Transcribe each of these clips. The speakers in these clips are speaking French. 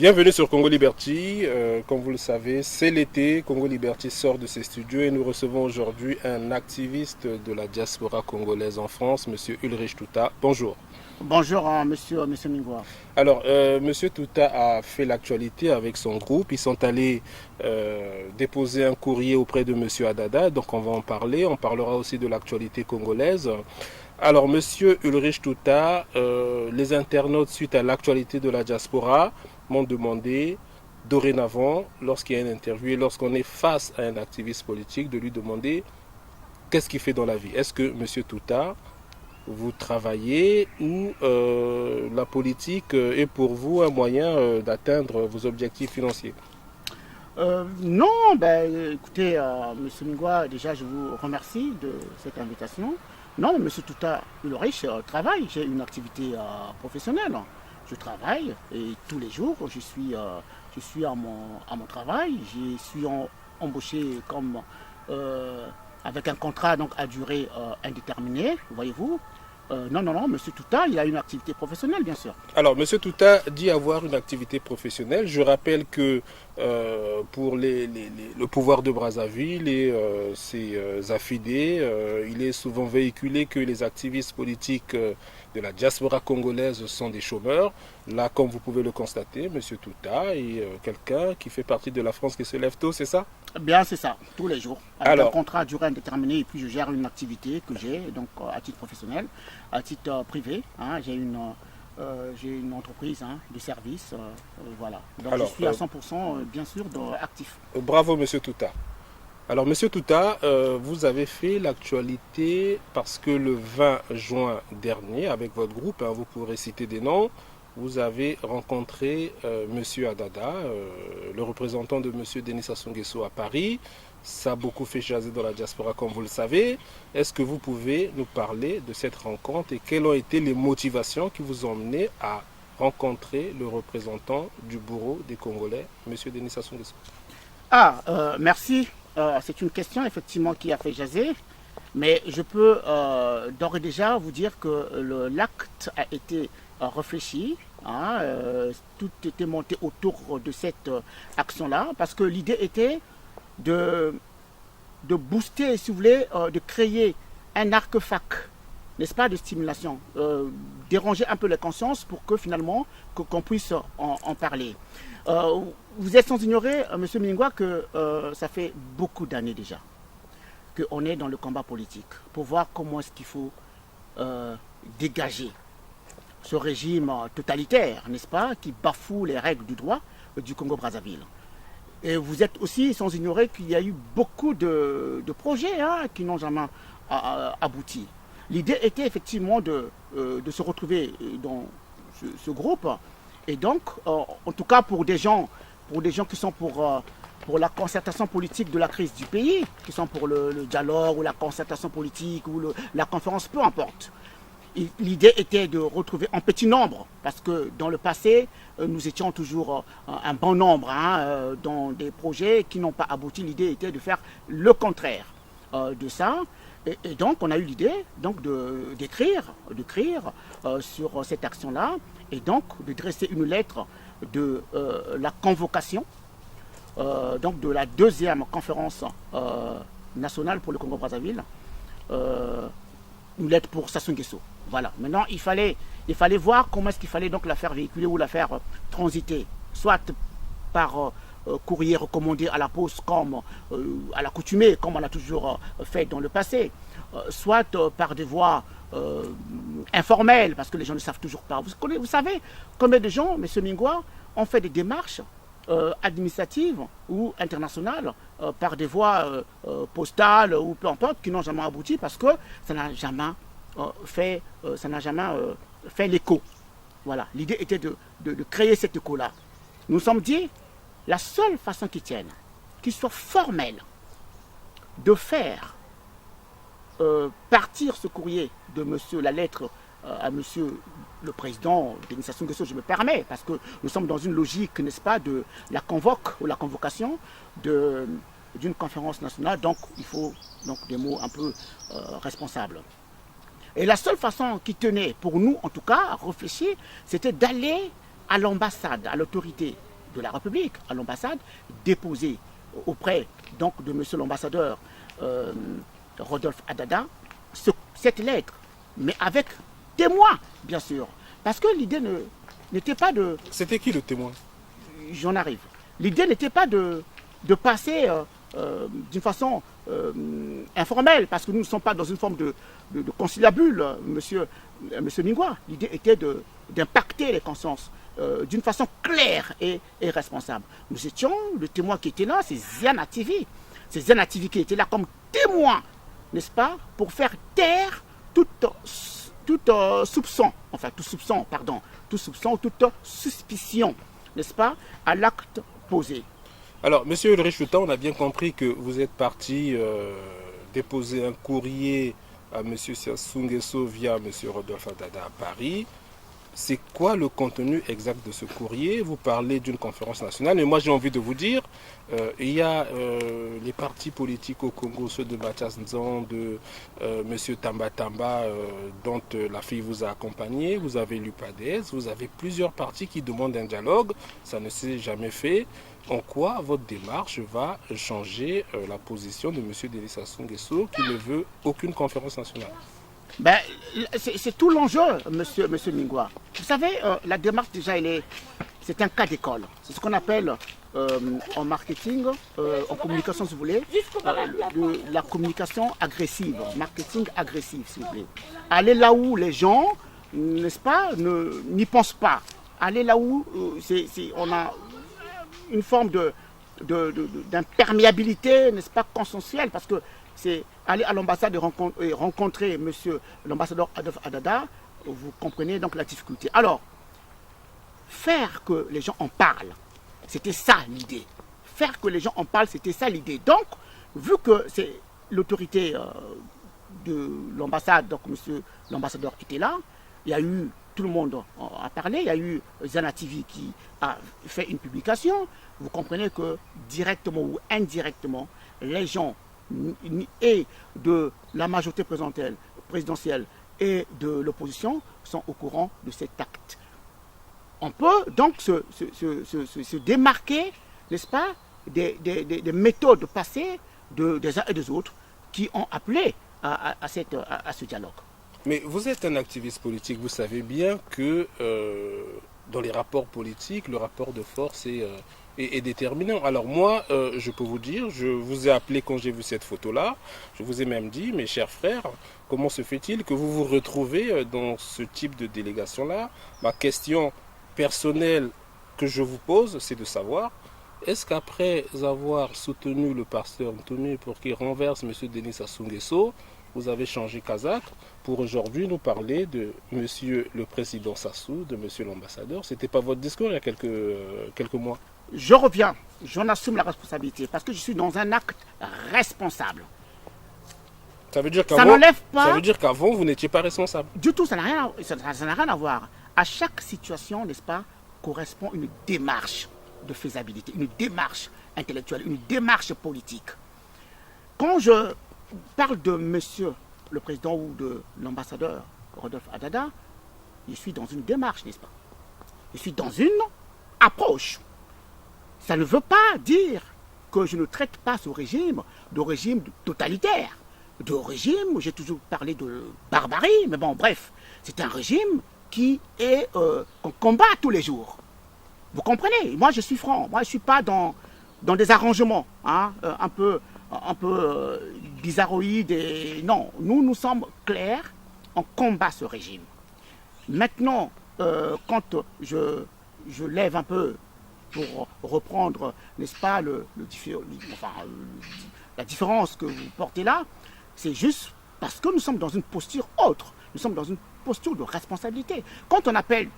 Bienvenue sur Congo Liberty. Comme vous le savez, c'est l'été. Congo Liberty sort de ses studios et nous recevons aujourd'hui un activiste de la diaspora congolaise en France, Monsieur Ulrich Tuta. Bonjour. Bonjour, monsieur Mingwa. Alors, Monsieur Tuta a fait l'actualité avec son groupe. Ils sont allés déposer un courrier auprès de Monsieur Adada, donc on va en parler. On parlera aussi de l'actualité congolaise. Alors, Monsieur Ulrich Tuta, les internautes, suite à l'actualité de la diaspora, m'ont demandé dorénavant, lorsqu'il y a une interview et lorsqu'on est face à un activiste politique, de lui demander qu'est-ce qu'il fait dans la vie. Est-ce que Monsieur Tuta, vous travaillez ou la politique est pour vous un moyen d'atteindre vos objectifs financiers? Non, ben, écoutez, monsieur Mingwa, déjà je vous remercie de cette invitation. Non, monsieur Tuta Ulrich travaille, j'ai une activité professionnelle. Je travaille et tous les jours je suis à mon travail. Je suis embauché comme, avec un contrat donc, à durée indéterminée, voyez-vous. Non, monsieur Tuta, il a une activité professionnelle, bien sûr. Alors, Monsieur Tuta dit avoir une activité professionnelle. Je rappelle que pour le pouvoir de Brazzaville et ses affidés, il est souvent véhiculé que les activistes politiques de la diaspora congolaise sont des chômeurs. Là, comme vous pouvez le constater, Monsieur Tuta est quelqu'un qui fait partie de la France qui se lève tôt, c'est ça? Bien, c'est ça, tous les jours. Avec Alors, un contrat à durée indéterminée et puis je gère une activité que j'ai, donc à titre professionnel, à titre privé. Hein, j'ai une entreprise de service, voilà. Donc alors je suis à 100% bien sûr actif. bravo Monsieur Tuta. Alors Monsieur Tuta, vous avez fait l'actualité parce que le 20 juin dernier, avec votre groupe, vous pourrez citer des noms, vous avez rencontré Monsieur Adada, le représentant de Monsieur Denis Sassou Nguesso à Paris. Ça a beaucoup fait jaser dans la diaspora, comme vous le savez. Est-ce que vous pouvez nous parler de cette rencontre et quelles ont été les motivations qui vous ont mené à rencontrer le représentant du bourreau des Congolais, Monsieur Denis Sassou Nguesso? Merci. C'est une question effectivement qui a fait jaser, mais je peux d'ores et déjà vous dire que l'acte a été réfléchi. Tout était monté autour de cette action-là, parce que l'idée était de booster, si vous voulez, de créer un artefact, n'est-ce pas, de stimulation, déranger un peu les consciences pour que finalement qu'on puisse en parler. Vous êtes sans ignorer, monsieur Mingwa, que ça fait beaucoup d'années déjà qu'on est dans le combat politique pour voir comment est-ce qu'il faut dégager ce régime totalitaire, n'est-ce pas, qui bafoue les règles du droit du Congo-Brazzaville. Et vous êtes aussi sans ignorer qu'il y a eu beaucoup de projets qui n'ont jamais abouti. L'idée était effectivement de se retrouver dans ce groupe. Et donc, en tout cas pour des gens qui sont pour la concertation politique de la crise du pays, qui sont pour le dialogue ou la concertation politique ou la conférence, peu importe. L'idée était de retrouver en petit nombre, parce que dans le passé, nous étions toujours un bon nombre dans des projets qui n'ont pas abouti. L'idée était de faire le contraire de ça. Et donc, on a eu l'idée d'écrire sur cette action-là, et donc de dresser une lettre de la convocation donc de la deuxième conférence nationale pour le Congo-Brazzaville, une lettre pour Sassou Nguesso. Voilà. Maintenant, il fallait voir comment est-ce qu'il fallait donc la faire véhiculer ou la faire transiter, soit par courrier recommandé à la poste comme à l'accoutumée, comme on a toujours fait dans le passé, soit par des voies informelles, parce que les gens ne savent toujours pas. Vous savez combien de gens, M. Mingwa, ont fait des démarches administratives ou internationales par des voies postales ou peu importe, qui n'ont jamais abouti parce que ça n'a jamais fait l'écho. Voilà. L'idée était de créer cet écho-là. Nous nous sommes dit, la seule façon qui tienne, qui soit formelle, de faire partir ce courrier de monsieur, la lettre à monsieur le président Denis Sassou Nguesso, je me permets, parce que nous sommes dans une logique, n'est-ce pas, de la convoque ou la convocation d'une conférence nationale, donc il faut donc des mots un peu responsables. Et la seule façon qui tenait, pour nous en tout cas, à réfléchir, c'était d'aller à l'ambassade, à l'autorité de la République, à l'ambassade, déposer auprès donc, de M. l'ambassadeur Rodolphe Adada cette lettre, mais avec témoin, bien sûr. Parce que l'idée n'était pas de... C'était qui le témoin? J'en arrive. L'idée n'était pas de passer d'une façon informelle, parce que nous ne sommes pas dans une forme de conciliabule, monsieur Mingwa. L'idée était d'impacter les consciences d'une façon claire et responsable. Nous étions, le témoin qui était là, c'est Ziana TV. C'est Ziana TV qui était là comme témoin, n'est-ce pas, pour faire taire tout soupçon, toute suspicion, n'est-ce pas, à l'acte posé. Alors, monsieur Ulrich Chouta, on a bien compris que vous êtes parti déposer un courrier à monsieur Sassou Nguesso via monsieur Rodolphe Adada à Paris. C'est quoi le contenu exact de ce courrier? Vous parlez d'une conférence nationale, mais moi j'ai envie de vous dire, il y a les partis politiques au Congo, ceux de Mathias Nzan, de monsieur Tamba Tamba, dont la fille vous a accompagné, vous avez l'UPADES, vous avez plusieurs partis qui demandent un dialogue, ça ne s'est jamais fait. En quoi votre démarche va changer la position de monsieur Denis Sassou Nguesso qui ne veut aucune conférence nationale? Ben, c'est tout l'enjeu, monsieur Mingwa. Vous savez, la démarche déjà, c'est un cas d'école. C'est ce qu'on appelle en marketing, en communication, si vous voulez, la communication agressive, marketing agressif, s'il vous plaît. Aller là où les gens, n'est-ce pas, n'y pensent pas. Aller là où on a une forme d'imperméabilité, n'est-ce pas, consensuelle, parce que c'est aller à l'ambassade et rencontrer monsieur l'ambassadeur Rodolphe Adada, vous comprenez donc la difficulté. Alors, faire que les gens en parlent, c'était ça l'idée. Faire que les gens en parlent, c'était ça l'idée. Donc, vu que c'est l'autorité de l'ambassade, donc monsieur l'ambassadeur était là, il y a eu, tout le monde a parlé, il y a eu Zana TV qui a fait une publication. Vous comprenez que directement ou indirectement, les gens et de la majorité présidentielle et de l'opposition sont au courant de cet acte. On peut donc se démarquer, n'est-ce pas, des méthodes passées des uns et des autres qui ont appelé à ce dialogue. Mais vous êtes un activiste politique, vous savez bien que dans les rapports politiques, le rapport de force est déterminant. Alors moi, je peux vous dire, je vous ai appelé quand j'ai vu cette photo-là, je vous ai même dit, mes chers frères, comment se fait-il que vous vous retrouvez dans ce type de délégation-là? Ma question personnelle que je vous pose, c'est de savoir, est-ce qu'après avoir soutenu le pasteur Ntonu pour qu'il renverse M. Denis Sassou Nguesso, vous avez changé Kazakh pour aujourd'hui nous parler de M. le Président Sassou, de M. l'ambassadeur? Ce n'était pas votre discours il y a quelques mois? Je reviens, j'en assume la responsabilité parce que je suis dans un acte responsable. Ça veut dire qu'avant, vous n'étiez pas responsable? Du tout, ça n'a rien à voir. À chaque situation, n'est-ce pas, correspond une démarche de faisabilité, une démarche intellectuelle, une démarche politique. Quand je parle de monsieur le président ou de l'ambassadeur Rodolphe Adada, je suis dans une démarche, n'est-ce pas? Je suis dans une approche. Ça ne veut pas dire que je ne traite pas ce régime de régime totalitaire, de régime, j'ai toujours parlé de barbarie, mais bon, bref, c'est un régime qu'on combat tous les jours. Vous comprenez? Moi, je suis franc. Moi, je ne suis pas dans des arrangements un peu bizarroïdes. Non, nous sommes clairs. On combat ce régime. Maintenant, quand je lève un peu pour reprendre, n'est-ce pas, la différence que vous portez là, c'est juste parce que nous sommes dans une posture autre. Nous sommes dans une posture de responsabilité. Quand on appelle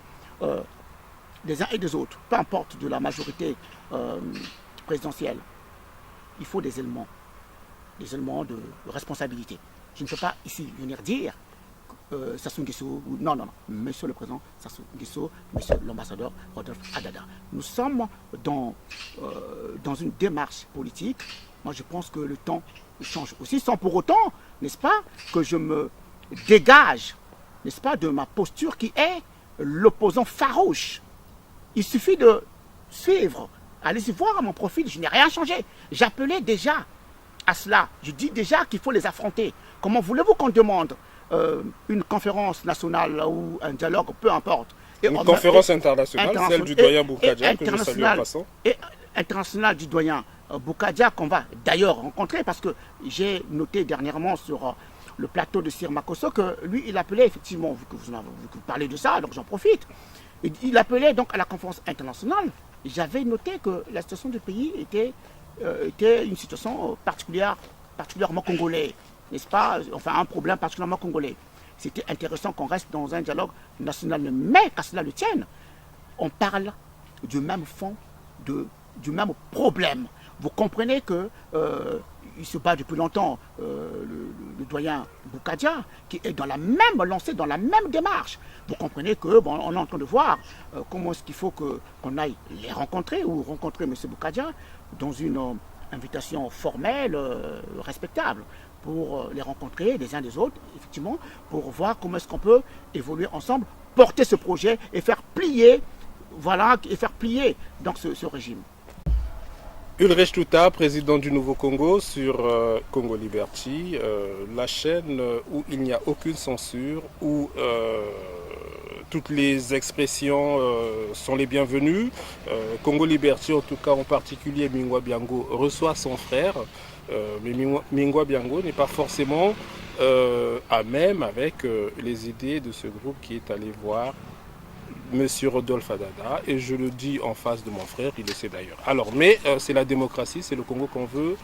des uns et des autres, peu importe de la majorité présidentielle, il faut des éléments de responsabilité. Je ne peux pas ici venir dire Sassou Nguesso, non, monsieur le président Sassou Nguesso, monsieur l'ambassadeur Rodolphe Adada. Nous sommes dans une démarche politique. Moi, je pense que le temps change aussi, sans pour autant, n'est-ce pas, que je me dégage, n'est-ce pas, de ma posture qui est l'opposant farouche. Il suffit de suivre. Allez-y voir mon profil, je n'ai rien changé. J'appelais déjà à cela. Je dis déjà qu'il faut les affronter. Comment voulez-vous qu'on demande une conférence nationale ou un dialogue, peu importe. Une conférence internationale, celle du doyen Boukadia, que je salue en passant. Et internationale du doyen Boukadia, qu'on va d'ailleurs rencontrer, parce que j'ai noté dernièrement sur le plateau de Sir Makosso que lui, il appelait effectivement, vu que vous parlez de ça, donc j'en profite, il appelait donc à la conférence internationale. J'avais noté que la situation du pays était une situation particulièrement congolaise, n'est-ce pas? Enfin, un problème particulièrement congolais. C'était intéressant qu'on reste dans un dialogue national, mais qu'à cela le tienne, on parle du même fond, du même problème. Vous comprenez que il se bat depuis longtemps, le doyen Boukadia, qui est dans la même lancée, dans la même démarche. Vous comprenez que bon, on est en train de voir comment est-ce qu'il faut qu'on aille les rencontrer ou rencontrer M. Boukadia dans une invitation formelle, respectable, pour les rencontrer les uns des autres, effectivement, pour voir comment est-ce qu'on peut évoluer ensemble, porter ce projet et faire plier, voilà, et faire plier donc ce régime. Ulrich Tuta, président du Nouveau Congo sur Congo Liberty, la chaîne où il n'y a aucune censure, où toutes les expressions sont les bienvenues. Congo Liberty, en tout cas en particulier Mingwa Biango, reçoit son frère, mais Mingwa Biango n'est pas forcément à même avec les idées de ce groupe qui est allé voir Monsieur Rodolphe Adada, et je le dis en face de mon frère, il le sait d'ailleurs. Alors, mais c'est la démocratie, c'est le Congo qu'on veut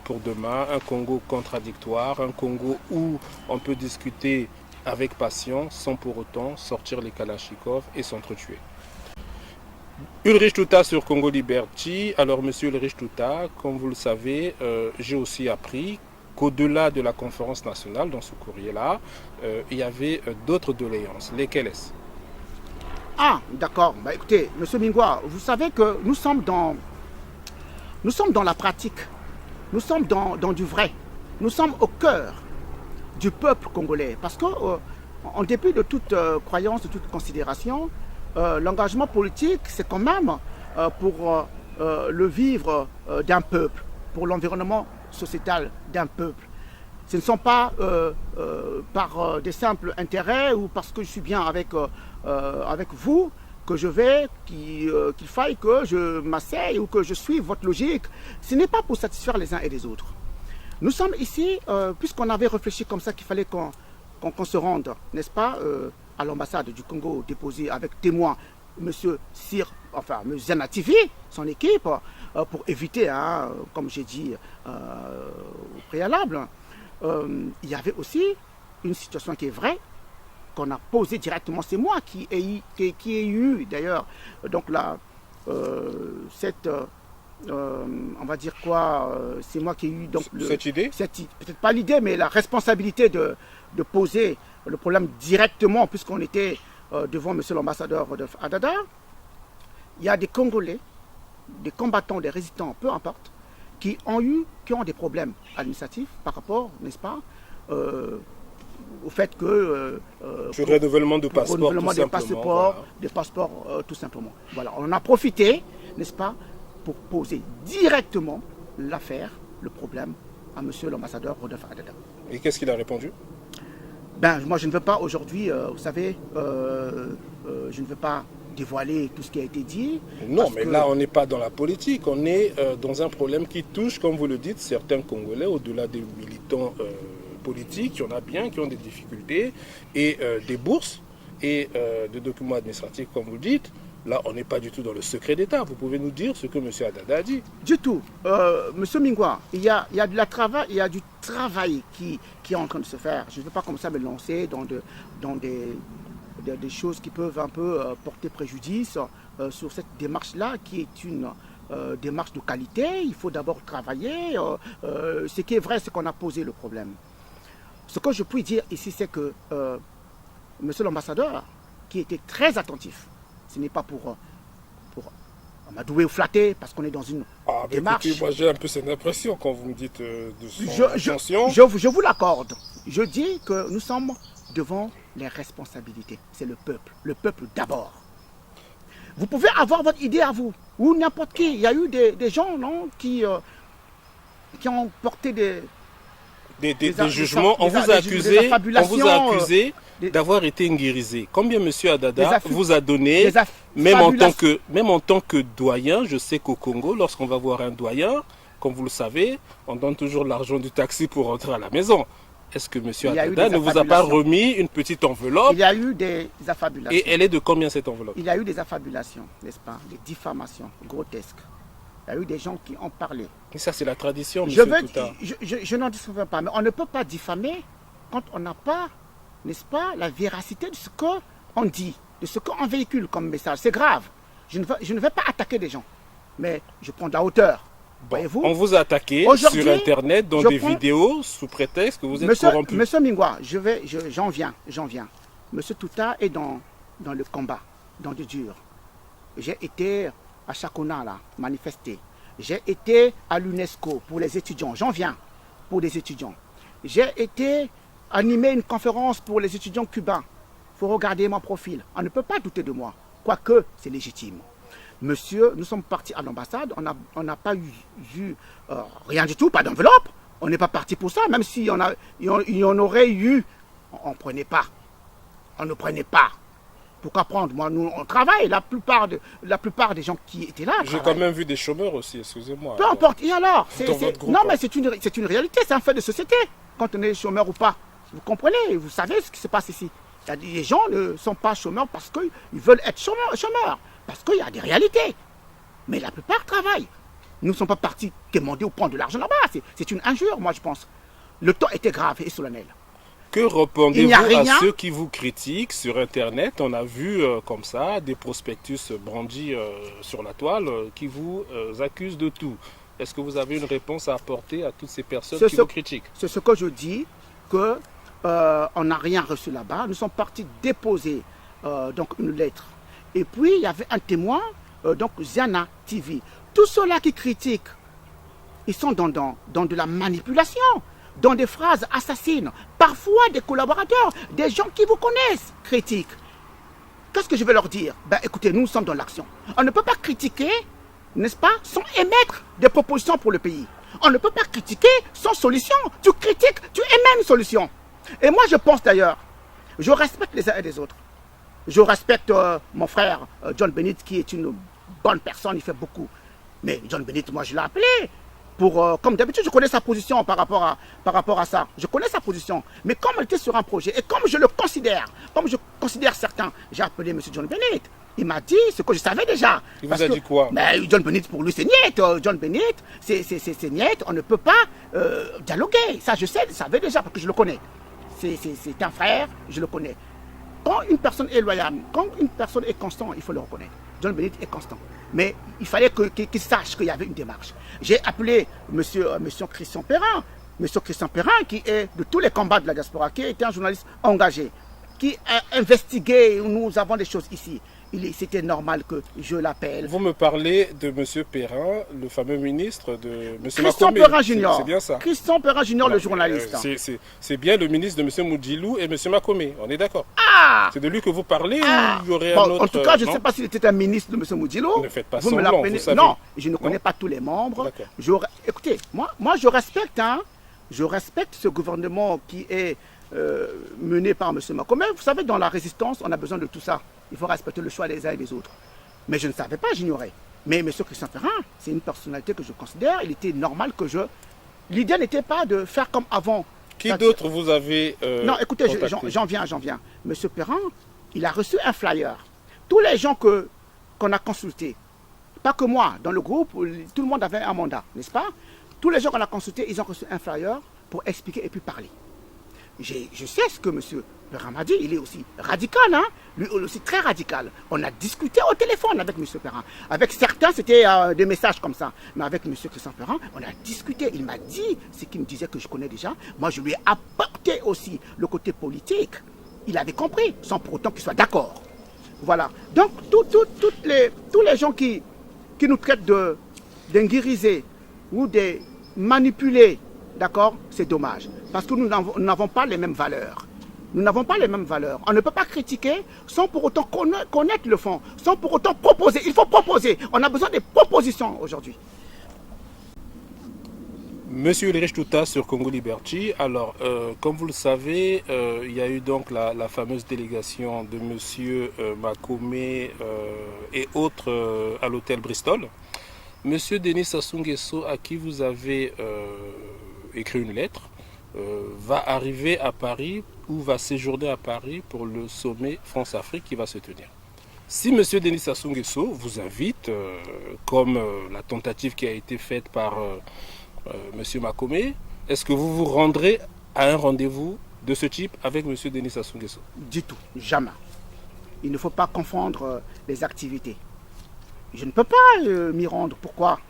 pour demain, un Congo contradictoire, un Congo où on peut discuter avec passion sans pour autant sortir les Kalachnikov et s'entretuer. Ulrich Tuta sur Congo Liberty. Alors, Monsieur Ulrich Tuta, comme vous le savez, j'ai aussi appris qu'au-delà de la conférence nationale, dans ce courrier-là, il y avait d'autres doléances. Lesquelles est-ce? Ah, d'accord. Bah, écoutez, Monsieur Mingwa, vous savez que nous sommes dans la pratique. Nous sommes dans du vrai. Nous sommes au cœur du peuple congolais. Parce que, en dépit de toute croyance, de toute considération, l'engagement politique, c'est quand même pour le vivre d'un peuple, pour l'environnement sociétal d'un peuple. Ce ne sont pas par des simples intérêts ou parce que je suis bien avec vous que je vais, qu'il faille que je m'asseye ou que je suive votre logique. Ce n'est pas pour satisfaire les uns et les autres. Nous sommes ici, puisqu'on avait réfléchi comme ça qu'il fallait qu'on se rende, n'est-ce pas, à l'ambassade du Congo déposée avec témoin M. Zanativi, son équipe, pour éviter, hein, comme j'ai dit au préalable, il y avait aussi une situation qui est vraie, qu'on a posée directement. C'est moi qui ai eu d'ailleurs, donc là, on va dire quoi, c'est moi qui ai eu donc cette idée, peut-être pas l'idée, mais la responsabilité de poser le problème directement, puisqu'on était devant monsieur l'ambassadeur Rodolphe Adada. Il y a des Congolais, des combattants, des résistants, peu importe, qui ont des problèmes administratifs par rapport, n'est-ce pas, au fait que... le renouvellement de passeport, des passeports, tout simplement. Voilà, on en a profité, n'est-ce pas, pour poser directement l'affaire, le problème, à monsieur l'ambassadeur Rodolphe Adada. Et qu'est-ce qu'il a répondu? Ben, moi, je ne veux pas aujourd'hui, vous savez, je ne veux pas dévoiler tout ce qui a été dit. Non, mais là, on n'est pas dans la politique. On est dans un problème qui touche, comme vous le dites, certains Congolais, au-delà des militants politiques. Il y en a bien qui ont des difficultés et des bourses et des documents administratifs, comme vous le dites. Là, on n'est pas du tout dans le secret d'État. Vous pouvez nous dire ce que M. Adada a dit? Du tout. Monsieur Mingwa, il y a du travail qui est en train de se faire. Je ne veux pas comme ça me lancer dans des choses qui peuvent un peu porter préjudice sur cette démarche-là, qui est une démarche de qualité. Il faut d'abord travailler. Ce qui est vrai, c'est qu'on a posé le problème. Ce que je puis dire ici, c'est que monsieur l'ambassadeur, qui était très attentif, ce n'est pas pour m'adouer ou flatter, parce qu'on est dans une démarche. Écoutez, moi j'ai un peu cette impression quand vous me dites de son attention. Je vous l'accorde. Je dis que nous sommes devant les responsabilités. C'est le peuple d'abord. Vous pouvez avoir votre idée à vous, ou n'importe qui. Il y a eu des gens non, qui ont porté des jugements. On vous a accusé d'avoir été nguirisé. Combien M. Adada vous a donné, même en tant que doyen, je sais qu'au Congo, lorsqu'on va voir un doyen, comme vous le savez, on donne toujours l'argent du taxi pour rentrer à la maison. Est-ce que M. Adada ne vous a pas remis une petite enveloppe? Il y a eu des affabulations. Et elle est de combien cette enveloppe? Il y a eu des affabulations, n'est-ce pas? Des diffamations grotesques. Il y a eu des gens qui ont parlé. Et ça, c'est la tradition, M. Touta. Je n'en disconviens pas, mais on ne peut pas diffamer quand on n'a pas, n'est-ce pas, la véracité de ce qu'on dit, de ce qu'on véhicule comme message. C'est grave. Je ne vais pas attaquer des gens, mais je prends de la hauteur. Bon, on vous a attaqué sur Internet, dans des vidéos, sous prétexte que vous êtes corrompu. Monsieur Mingwa, j'en viens. Monsieur Touta est dans le combat, dans le dur. J'ai été à Chakona, là, manifester. J'ai été à l'UNESCO pour les étudiants. J'en viens pour les étudiants. J'ai été animer une conférence pour les étudiants cubains. Il faut regarder mon profil. On ne peut pas douter de moi, quoique c'est légitime. Monsieur, nous sommes partis à l'ambassade, on n'a pas eu rien du tout, pas d'enveloppe. On n'est pas parti pour ça, même s'il y en aurait eu, on ne prenait pas. On ne prenait pas. Pourquoi prendre? Moi, nous, on travaille. La plupart des gens qui étaient là. J'ai quand même vu des chômeurs aussi, excusez-moi. Peu importe. Et alors Non, mais c'est une réalité, c'est un fait de société. Quand on est chômeur ou pas, vous comprenez, vous savez ce qui se passe ici. Les gens ne sont pas chômeurs parce qu'ils veulent être chômeurs. Parce qu'il y a des réalités. Mais la plupart travaillent. Nous ne sommes pas partis demander ou prendre de l'argent là-bas. C'est une injure, moi, je pense. Le temps était grave et solennel. Que répondez-vous à ceux qui vous critiquent sur Internet? On a vu comme ça des prospectus brandis sur la toile qui vous accusent de tout. Est-ce que vous avez une réponse à apporter à toutes ces personnes qui vous critiquent? C'est ce que je dis, qu'on n'a rien reçu là-bas. Nous sommes partis déposer donc une lettre. Et puis, il y avait un témoin, donc Ziana TV. Tous ceux-là qui critiquent, ils sont dans de la manipulation, dans des phrases assassines. Parfois, des collaborateurs, des gens qui vous connaissent, critiquent. Qu'est-ce que je vais leur dire? Ben, écoutez, nous sommes dans l'action. On ne peut pas critiquer, n'est-ce pas, sans émettre des propositions pour le pays. On ne peut pas critiquer sans solution. Tu critiques, tu émets une solution. Et moi, je pense d'ailleurs, je respecte les uns et les autres. Je respecte mon frère John Bennett, qui est une bonne personne, il fait beaucoup. Mais John Bennett, moi, je l'ai appelé. Comme d'habitude, je connais sa position par rapport à ça. Je connais sa position. Mais comme il était sur un projet, et comme je le considère, comme je considère certains, j'ai appelé M. John Bennett. Il m'a dit ce que je savais déjà. Il vous a dit quoi? John Bennett, pour lui, c'est niet. John Bennett, c'est niet. On ne peut pas dialoguer. Ça, je savais déjà, parce que je le connais. C'est un frère, je le connais. Quand une personne est loyale, quand une personne est constante, il faut le reconnaître. John Bennett est constant. Mais il fallait qu'il sache qu'il y avait une démarche. J'ai appelé monsieur Christian Perrin. Monsieur Christian Perrin, qui est de tous les combats de la diaspora, qui était un journaliste engagé, qui a investigué. Nous avons des choses ici. C'était normal que je l'appelle. Vous me parlez de M. Perrin, le fameux ministre de M. Christian Perrin Junior. C'est bien ça. Christian Perrin Junior, le journaliste. C'est bien le ministre de M. Moudjilou et M. Makome, on est d'accord? Ah! C'est de lui que vous parlez ou il y aurait un autre? En tout cas, je ne sais pas s'il était un ministre de M. Moudjilou. Ne faites pas semblant, vous savez. Non, je ne connais pas tous les membres. Écoutez, moi je respecte, je respecte ce gouvernement qui est mené par M. Makome. Vous savez, dans la résistance, on a besoin de tout ça. Il faut respecter le choix des uns et des autres. Mais je ne savais pas, j'ignorais. Mais M. Christian Perrin, c'est une personnalité que je considère. Il était normal que L'idée n'était pas de faire comme avant. Qui d'autre vous avez Non, écoutez, j'en viens. M. Perrin, il a reçu un flyer. Tous les gens qu'on a consultés, pas que moi, dans le groupe, tout le monde avait un mandat, n'est-ce pas? Tous les gens qu'on a consultés, ils ont reçu un flyer pour expliquer et puis parler. Je sais ce que M. Perrin m'a dit, il est aussi radical, lui aussi très radical. On a discuté au téléphone avec M. Perrin. Avec certains, c'était des messages comme ça. Mais avec M. Christian Perrin, on a discuté. Il m'a dit ce qu'il me disait que je connais déjà. Moi, je lui ai apporté aussi le côté politique. Il avait compris, sans pour autant qu'il soit d'accord. Voilà. Donc, tous les gens qui nous traitent d'inguiriser ou de manipuler, d'accord, c'est dommage. Parce que nous n'avons pas les mêmes valeurs. Nous n'avons pas les mêmes valeurs. On ne peut pas critiquer sans pour autant connaître le fond, sans pour autant proposer. Il faut proposer. On a besoin des propositions aujourd'hui. Monsieur Ulrich Tuta sur Congo Liberty. Alors, comme vous le savez, il y a eu donc la fameuse délégation de Monsieur Makomé et autres à l'hôtel Bristol. Monsieur Denis Sassou Nguesso, à qui vous avez écrit une lettre, va arriver à Paris ou va séjourner à Paris pour le sommet France-Afrique qui va se tenir. Si Monsieur Denis Sassou Nguesso vous invite, comme la tentative qui a été faite par Monsieur Makomé, est-ce que vous vous rendrez à un rendez-vous de ce type avec Monsieur Denis Sassou Nguesso? Du tout, jamais. Il ne faut pas confondre les activités. Je ne peux pas m'y rendre. Pourquoi?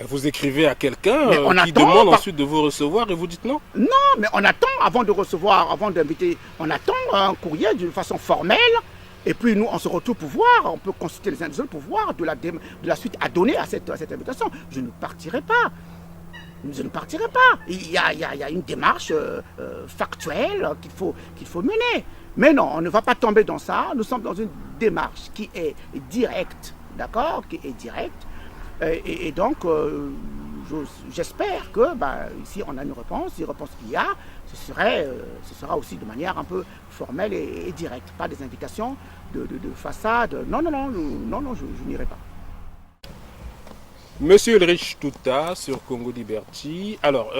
Vous écrivez à quelqu'un qui attend, demande ensuite de vous recevoir et vous dites non? Non, mais on attend avant de recevoir, avant d'inviter. On attend un courrier d'une façon formelle. Et puis nous, on se retrouve pour voir. On peut consulter les uns des autres pour voir de la suite à donner à cette invitation. Je ne partirai pas. Je ne partirai pas. Il y a une démarche factuelle qu'il faut mener. Mais non, on ne va pas tomber dans ça. Nous sommes dans une démarche qui est directe, d'accord, qui est directe. Et donc, j'espère que ici on a une réponse qu'il y a, ce sera aussi de manière un peu formelle et directe. Pas des invitations de façade. Non, je n'irai pas. Monsieur Ulrich Tuta sur Congo Liberty. Alors,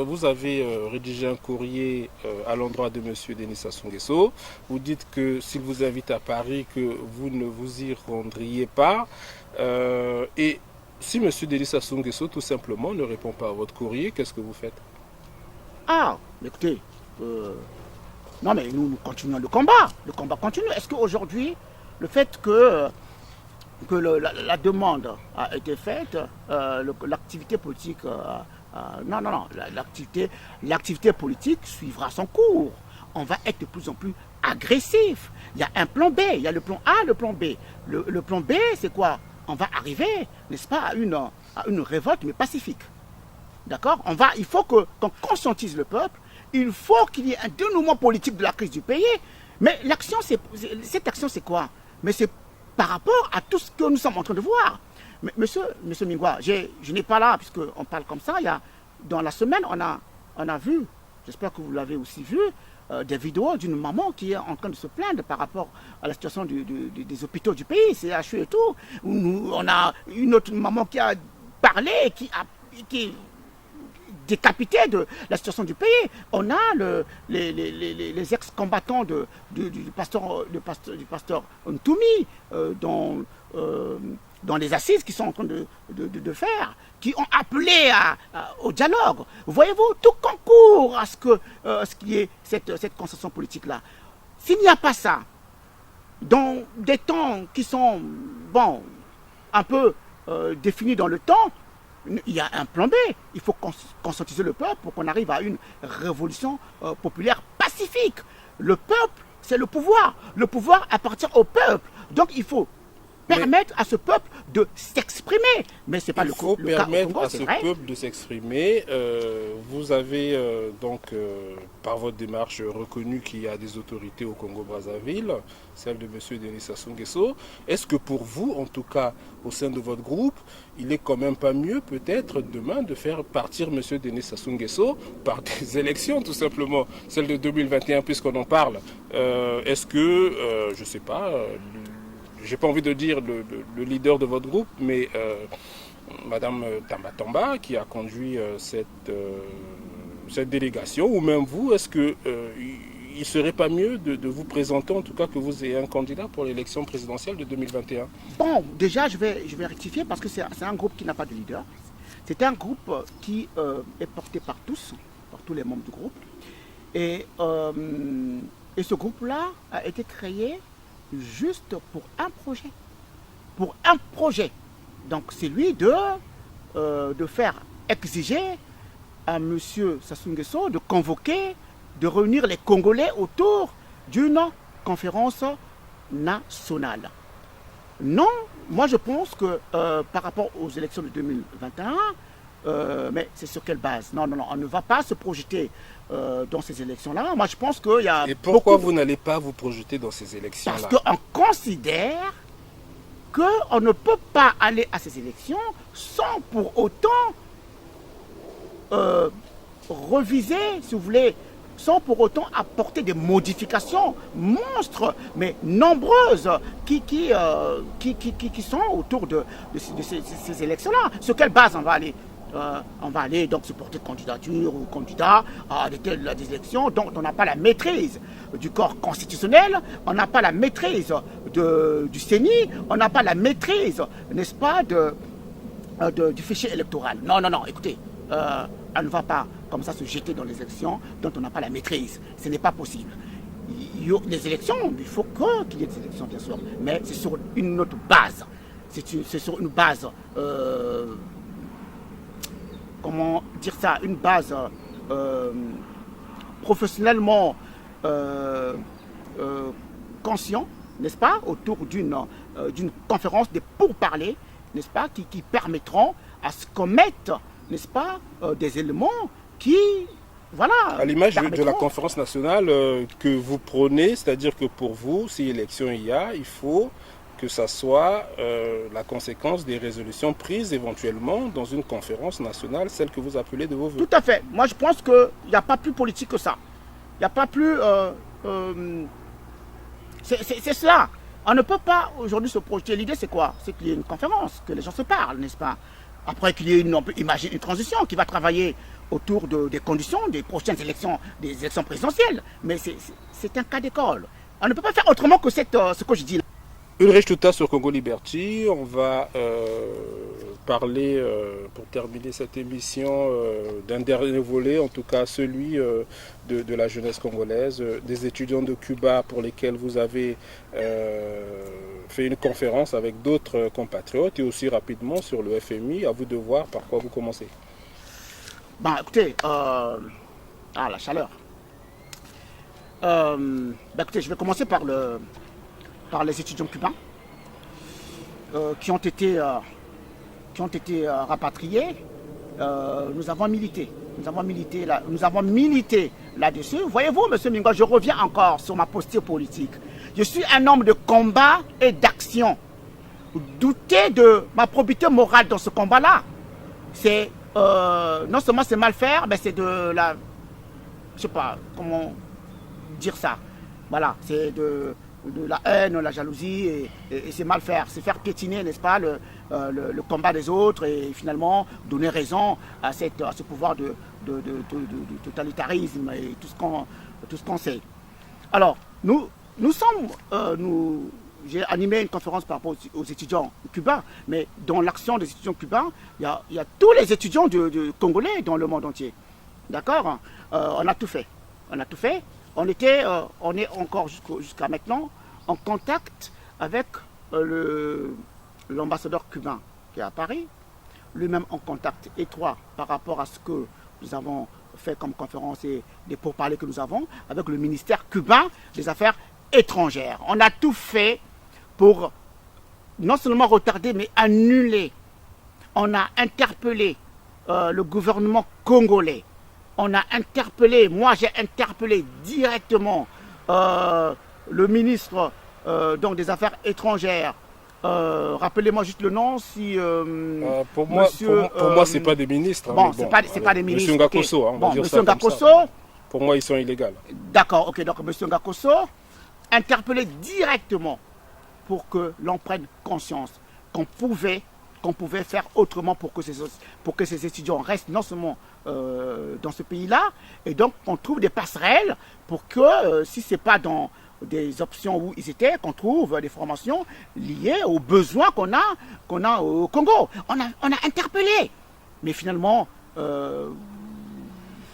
vous avez rédigé un courrier à l'endroit de Monsieur Denis Sassou Nguesso. Vous dites que s'il vous invite à Paris, que vous ne vous y rendriez pas. Et si Monsieur Denis Sassou Nguesso tout simplement ne répond pas à votre courrier, qu'est-ce que vous faites? Ah, écoutez, non mais nous continuons le combat. Le combat continue. Est-ce qu'aujourd'hui, le fait que la demande a été faite, l'activité politique, non, l'activité politique suivra son cours. On va être de plus en plus agressif. Il y a un plan B, il y a le plan A, le plan B. Le plan B, c'est quoi? On va arriver, n'est-ce pas, à une révolte, mais pacifique. D'accord? Il faut qu'on conscientise le peuple. Il faut qu'il y ait un dénouement politique de la crise du pays. Mais cette action, c'est quoi? Mais c'est par rapport à tout ce que nous sommes en train de voir. Mais monsieur Mingwa, je n'ai pas là, puisqu'on parle comme ça, dans la semaine, on a vu, j'espère que vous l'avez aussi vu, des vidéos d'une maman qui est en train de se plaindre par rapport à la situation des hôpitaux du pays, CHU et tout. On a une autre maman qui a parlé, qui est décapitée de la situation du pays. On a les ex-combattants du pasteur Ntoumi dans les assises qui sont en train de faire, qui ont appelé au dialogue. Voyez-vous, tout concourt à ce qu'il y ait cette concession politique-là. S'il n'y a pas ça, dans des temps qui sont, un peu définis dans le temps, il y a un plan B. Il faut conscientiser le peuple pour qu'on arrive à une révolution populaire pacifique. Le peuple, c'est le pouvoir. Le pouvoir appartient au peuple. Donc il faut permettre à ce peuple de s'exprimer. Mais c'est pas le cas. Il faut permettre à ce peuple de s'exprimer. Vous avez par votre démarche reconnu qu'il y a des autorités au Congo-Brazzaville, celle de M. Denis Sassou Nguesso. Est-ce que pour vous, en tout cas au sein de votre groupe, il n'est quand même pas mieux peut-être demain de faire partir M. Denis Sassou Nguesso par des élections tout simplement, celle de 2021 puisqu'on en parle. Est-ce que, je ne sais pas, j'ai pas envie de dire le leader de votre groupe, mais Madame Tamba Tamba qui a conduit cette délégation, ou même vous, est-ce que il ne serait pas mieux de vous présenter, en tout cas que vous ayez un candidat pour l'élection présidentielle de 2021? Bon, déjà je vais rectifier parce que c'est un groupe qui n'a pas de leader. C'est un groupe qui est porté par tous les membres du groupe. Et ce groupe-là a été créé juste pour un projet. Pour un projet. Donc c'est lui de faire exiger à M. Sassou Nguesso de convoquer, de réunir les Congolais autour d'une conférence nationale. Non, moi je pense que par rapport aux élections de 2021, Mais c'est sur quelle base? Non, non, non, on ne va pas se projeter dans ces élections-là. Moi, je pense qu'il y a... Et pourquoi vous n'allez pas vous projeter dans ces élections-là? Parce qu'on considère qu'on ne peut pas aller à ces élections sans pour autant reviser, si vous voulez, sans pour autant apporter des modifications monstres, mais nombreuses, qui sont autour de ces élections-là. Sur quelle base on va aller? On va aller donc supporter candidature ou candidat à des élections dont on n'a pas la maîtrise du corps constitutionnel, on n'a pas la maîtrise du CENI, on n'a pas la maîtrise, n'est-ce pas, du fichier électoral. Non, non, non, écoutez, on ne va pas comme ça se jeter dans les élections dont on n'a pas la maîtrise. Ce n'est pas possible. Les élections, il faut qu'il y ait des élections, bien sûr, mais c'est sur une autre base. C'est sur une base... comment dire ça, une base professionnellement conscient, n'est-ce pas, autour d'une conférence de pourparlers, n'est-ce pas, qui permettront à ce qu'on mette, n'est-ce pas, des éléments qui, voilà... À l'image de la conférence nationale que vous prenez, c'est-à-dire que pour vous, si élection il y a, il faut que ça soit la conséquence des résolutions prises éventuellement dans une conférence nationale, celle que vous appelez de vos voeux. Tout à fait. Moi, je pense qu'il n'y a pas plus politique que ça. Il n'y a pas plus... c'est cela. On ne peut pas aujourd'hui se projeter. L'idée, c'est quoi? C'est qu'il y ait une conférence, que les gens se parlent, n'est-ce pas? Après qu'il y ait on peut imaginer une transition qui va travailler autour des conditions des prochaines élections, des élections présidentielles. Mais c'est un cas d'école. On ne peut pas faire autrement que ce que je dis là. Ulrich Tuta sur Congo Liberty, on va parler, pour terminer cette émission, d'un dernier volet, en tout cas celui de la jeunesse congolaise, des étudiants de Cuba pour lesquels vous avez fait une conférence avec d'autres compatriotes et aussi rapidement sur le FMI. À vous de voir par quoi vous commencez. Bon, écoutez, la chaleur. Écoutez, je vais commencer par les étudiants cubains qui ont été rapatriés. Nous avons milité là-dessus. Voyez-vous, M. Mingo, je reviens encore sur ma posture politique. Je suis un homme de combat et d'action. Douter de ma probité morale dans ce combat-là, c'est non seulement c'est mal faire, mais c'est de la... Je sais pas comment dire ça. Voilà, c'est de la haine, la jalousie, et c'est mal faire. C'est faire piétiner, n'est-ce pas, le combat des autres et finalement donner raison à ce pouvoir de totalitarisme et tout ce qu'on sait. Alors, j'ai animé une conférence par rapport aux étudiants cubains, mais dans l'action des étudiants cubains, il y a tous les étudiants congolais dans le monde entier. D'accord? On a tout fait. On est encore jusqu'à maintenant en contact avec l'ambassadeur cubain qui est à Paris, lui-même en contact étroit par rapport à ce que nous avons fait comme conférence et des pourparlers que nous avons avec le ministère cubain des Affaires étrangères. On a tout fait pour non seulement retarder, mais annuler. On a interpellé le gouvernement congolais. On a interpellé, moi j'ai interpellé directement le ministre donc des Affaires étrangères. Rappelez-moi juste le nom si... pour moi, c'est pas des ministres. Bon, c'est pas des ministres. Monsieur Ngakoso, okay. On va dire Monsieur ça Ngakoso. comme ça. Pour moi, ils sont illégaux. D'accord, ok. Donc, Monsieur Ngakoso, interpellé directement pour que l'on prenne conscience qu'on pouvait faire autrement pour que ces étudiants restent non seulement dans ce pays-là, et donc qu'on trouve des passerelles pour que, si ce n'est pas dans des options où ils étaient, qu'on trouve des formations liées aux besoins qu'on a au Congo. On a interpellé. Mais finalement, vous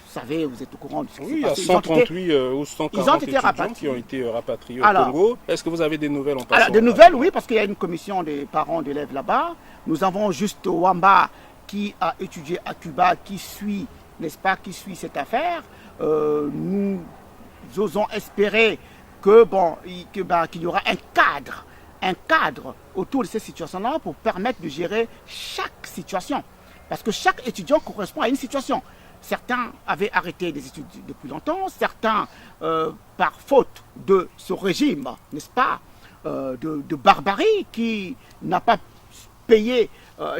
savez, vous êtes au courant de ce qui s'est passé. Il y a 138 ou 140 étudiants qui ont été rapatriés au Congo. Est-ce que vous avez des nouvelles en passant? Alors, des nouvelles, oui, parce qu'il y a une commission des parents d'élèves là-bas. Nous avons juste Wamba qui a étudié à Cuba, qui suit, n'est-ce pas, qui suit cette affaire. Nous osons espérer qu'il y aura un cadre autour de ces situations-là pour permettre de gérer chaque situation. Parce que chaque étudiant correspond à une situation. Certains avaient arrêté des études depuis longtemps, certains, par faute de ce régime, n'est-ce pas, de barbarie qui n'a pas payé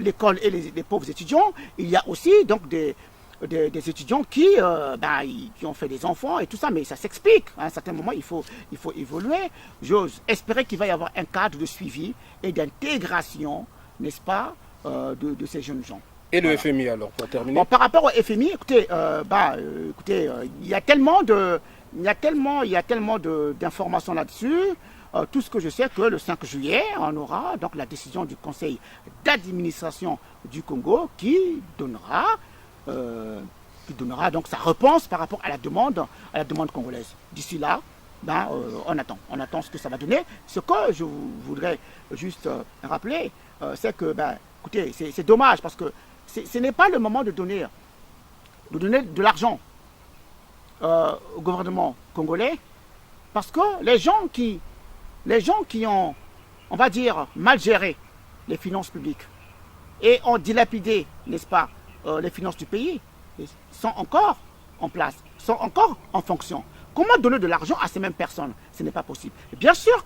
l'école et les pauvres étudiants. Il y a aussi donc des étudiants qui ont fait des enfants et tout ça, mais ça s'explique. À un certain moment, il faut évoluer. J'ose espérer qu'il va y avoir un cadre de suivi et d'intégration, n'est-ce pas, de ces jeunes gens. Et le FMI alors, pour terminer? Bon, par rapport au FMI, écoutez, il y a tellement d'informations là-dessus. Tout ce que je sais, que le 5 juillet, on aura donc la décision du Conseil d'administration du Congo qui donnera donc sa réponse par rapport à la demande congolaise. D'ici là, on attend ce que ça va donner. Ce que je voudrais juste rappeler, c'est que, écoutez, c'est dommage parce que ce n'est pas le moment de donner de l'argent au gouvernement congolais, parce que les gens qui ont, on va dire, mal géré les finances publiques et ont dilapidé, n'est-ce pas, les finances du pays, sont encore en place, sont encore en fonction. Comment donner de l'argent à ces mêmes personnes? Ce n'est pas possible. Bien sûr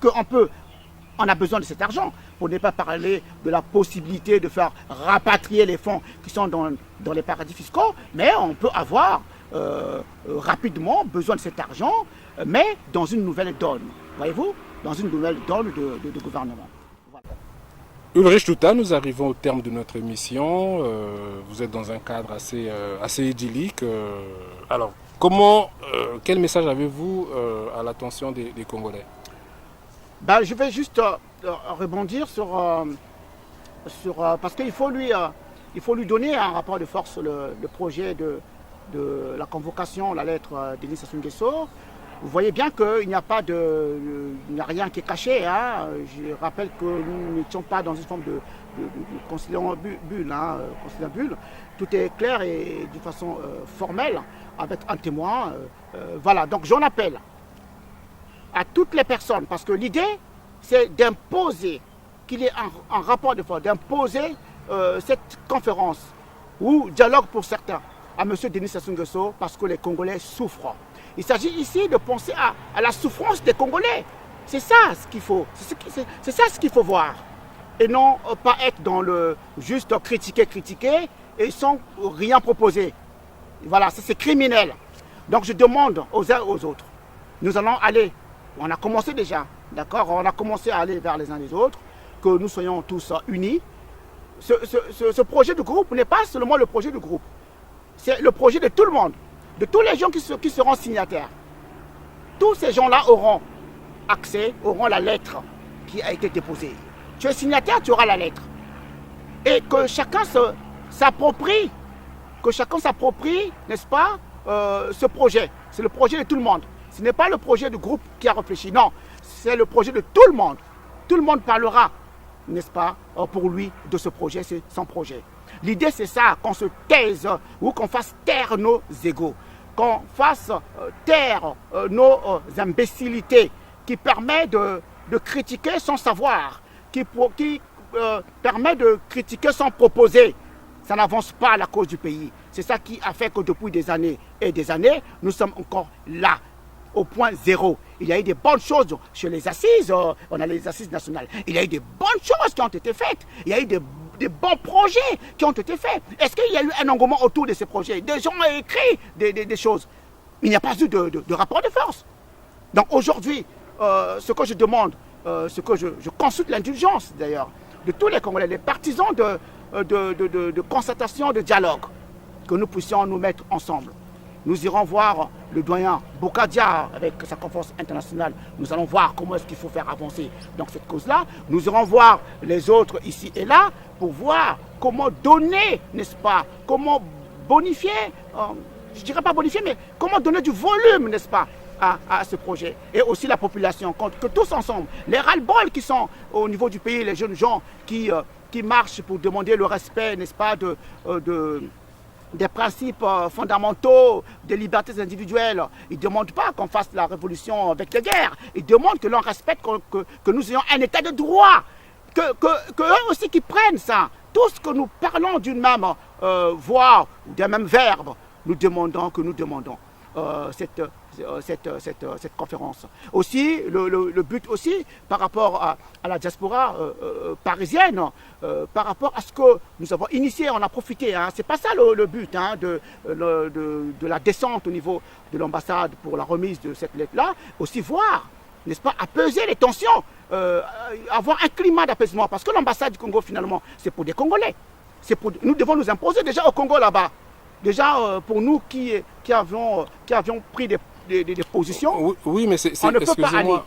on a besoin de cet argent, pour ne pas parler de la possibilité de faire rapatrier les fonds qui sont dans les paradis fiscaux, mais on peut avoir rapidement besoin de cet argent, mais dans une nouvelle donne, voyez-vous, dans une nouvelle donne de gouvernement. Voilà. Ulrich Tuta, nous arrivons au terme de notre émission. Vous êtes dans un cadre assez idyllique. Alors, quel message avez-vous à l'attention des Congolais? Je vais juste rebondir sur parce qu'il faut lui donner un rapport de force, le projet de la convocation, la lettre Denis Sassou Nguesso. Vous voyez bien qu'il n'y a rien qui est caché. Hein. Je rappelle que nous n'étions pas dans une forme de conciliant bulle. Tout est clair et de façon formelle, avec un témoin. Voilà, donc j'en appelle à toutes les personnes, parce que l'idée, c'est d'imposer, qu'il y ait un rapport de force, d'imposer cette conférence, ou dialogue pour certains, à M. Denis Sassou Nguesso, parce que les Congolais souffrent. Il s'agit ici de penser à la souffrance des Congolais. C'est ça ce qu'il faut, c'est ça ce qu'il faut voir. Et non pas être dans le juste critiquer, et sans rien proposer. Voilà, ça c'est criminel. Donc je demande aux uns et aux autres, nous allons aller, on a commencé déjà, d'accord, on a commencé à aller vers les uns les autres, que nous soyons tous unis. Ce projet de groupe n'est pas seulement le projet du groupe, c'est le projet de tout le monde, de tous les gens qui seront signataires. Tous ces gens-là auront accès, auront la lettre qui a été déposée. Tu es signataire, tu auras la lettre. Et que chacun s'approprie, n'est-ce pas, ce projet. C'est le projet de tout le monde. Ce n'est pas le projet du groupe qui a réfléchi, non. C'est le projet de tout le monde. Tout le monde parlera, n'est-ce pas, pour lui, de ce projet, c'est son projet. L'idée, c'est ça, qu'on se taise ou qu'on fasse taire nos égos, qu'on fasse taire nos imbécilités, qui permet de critiquer sans savoir, qui permet de critiquer sans proposer. Ça n'avance pas à la cause du pays. C'est ça qui a fait que depuis des années et des années, nous sommes encore là, au point zéro. Il y a eu des bonnes choses sur les assises, on a les assises nationales. Il y a eu des bonnes choses qui ont été faites. Il y a eu des bons projets qui ont été faits. Est-ce qu'il y a eu un engouement autour de ces projets? Des gens ont écrit des choses. Il n'y a pas eu de rapport de force. Donc aujourd'hui, ce que je demande, ce que je consulte l'indulgence d'ailleurs, de tous les Congolais, les partisans de concertation, de dialogue, que nous puissions nous mettre ensemble. Nous irons voir le doyen Bokadia avec sa conférence internationale. Nous allons voir comment est-ce qu'il faut faire avancer dans cette cause-là. Nous irons voir les autres ici et là pour voir comment donner, n'est-ce pas, comment bonifier, je ne dirais pas bonifier, mais comment donner du volume, n'est-ce pas, à ce projet. Et aussi la population, que tous ensemble, les ras-le-bol qui sont au niveau du pays, les jeunes gens qui marchent pour demander le respect, n'est-ce pas, des principes fondamentaux, des libertés individuelles. Ils ne demandent pas qu'on fasse la révolution avec les guerres. Ils demandent que l'on respecte, que nous ayons un état de droit. Que eux aussi qui prennent ça. Tous que nous parlons d'une même voire d'un même verbe, nous demandons cette conférence. Aussi, le but aussi, par rapport à la diaspora parisienne, par rapport à ce que nous avons initié, on a profité. Hein, c'est pas ça le but de la descente au niveau de l'ambassade pour la remise de cette lettre-là. Aussi voir, n'est-ce pas, apaiser les tensions, avoir un climat d'apaisement. Parce que l'ambassade du Congo, finalement, c'est pour des Congolais. Nous devons nous imposer déjà au Congo là-bas. Déjà, pour nous qui avions pris des positions, oui, mais on ne peut pas aller.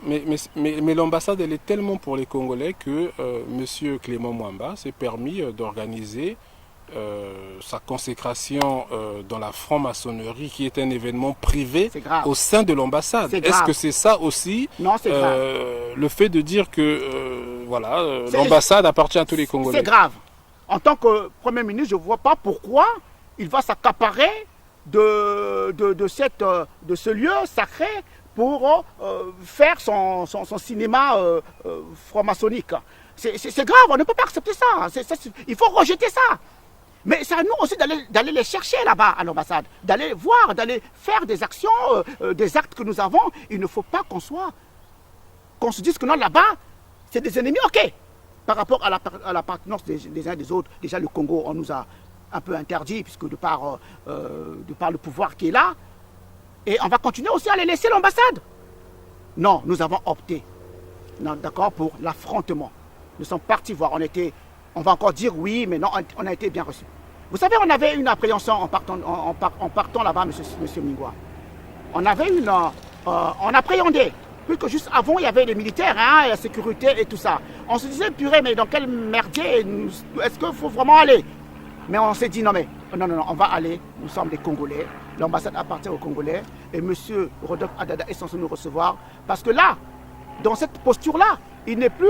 Mais l'ambassade, elle est tellement pour les Congolais que M. Clément Mwamba s'est permis d'organiser sa consécration dans la franc-maçonnerie, qui est un événement privé au sein de l'ambassade. Est-ce que c'est ça aussi? Non, c'est grave. Le fait de dire que l'ambassade appartient à tous les Congolais. C'est grave. En tant que Premier ministre, je ne vois pas pourquoi il va s'accaparer de ce lieu sacré pour faire son cinéma franc-maçonnique. C'est grave, on ne peut pas accepter ça. Il faut rejeter ça. Mais c'est à nous aussi d'aller les chercher là-bas à l'ambassade, d'aller voir, d'aller faire des actions, des actes que nous avons. Il ne faut pas qu'on se dise que non, là-bas, c'est des ennemis, ok. Par rapport à l'appartenance des uns et des autres, déjà le Congo, on nous a un peu interdit, puisque de par le pouvoir qui est là, et on va continuer aussi à les laisser l'ambassade. Non, nous avons opté, d'accord, pour l'affrontement. Nous sommes partis voir, on va encore dire oui, mais non, on a été bien reçus. Vous savez, on avait une appréhension en partant là-bas, monsieur Mingwa. On appréhendait. Puisque juste avant, il y avait les militaires, la sécurité et tout ça. On se disait, purée, mais dans quel merdier est-ce qu'il faut vraiment aller? Mais on s'est dit, non, on va aller. Nous sommes des Congolais. L'ambassade appartient aux Congolais. Et M. Rodolphe Adada est censé nous recevoir. Parce que là, dans cette posture-là, il n'est plus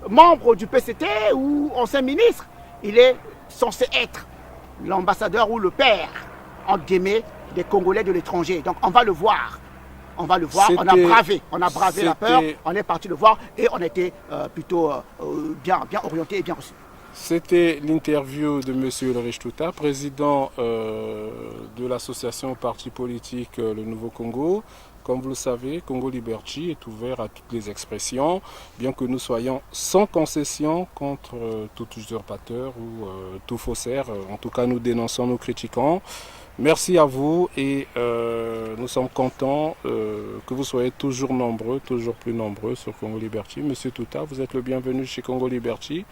membre du PCT ou ancien ministre. Il est censé être l'ambassadeur ou le père, entre guillemets, des Congolais de l'étranger. Donc, on va le voir. On va le voir, on a bravé la peur, on est parti le voir et on a été plutôt bien orienté et bien reçu. C'était l'interview de M. Ulrich Tuta, président de l'association parti politique Le Nouveau Congo. Comme vous le savez, Congo Liberty est ouvert à toutes les expressions, bien que nous soyons sans concession contre tout usurpateur ou tout faussaire. En tout cas, nous dénonçons, nous critiquons. Merci à vous et nous sommes contents que vous soyez toujours nombreux, toujours plus nombreux sur Congo Liberty. Monsieur Tuta, vous êtes le bienvenu chez Congo Liberty.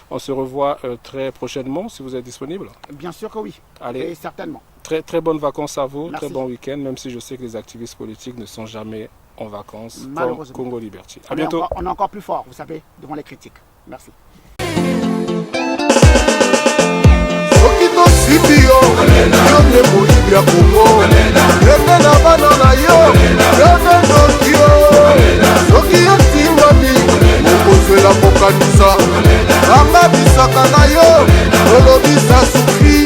On se revoit très prochainement si vous êtes disponible. Bien sûr que oui. Allez. Et certainement. Très, très bonnes vacances à vous, Merci. Très bon week-end, même si je sais que les activistes politiques ne sont jamais en vacances comme Congo Liberty. À bientôt. On est encore plus fort, vous savez, devant les critiques. Merci. Anga bisaka na yo, olobisa suki,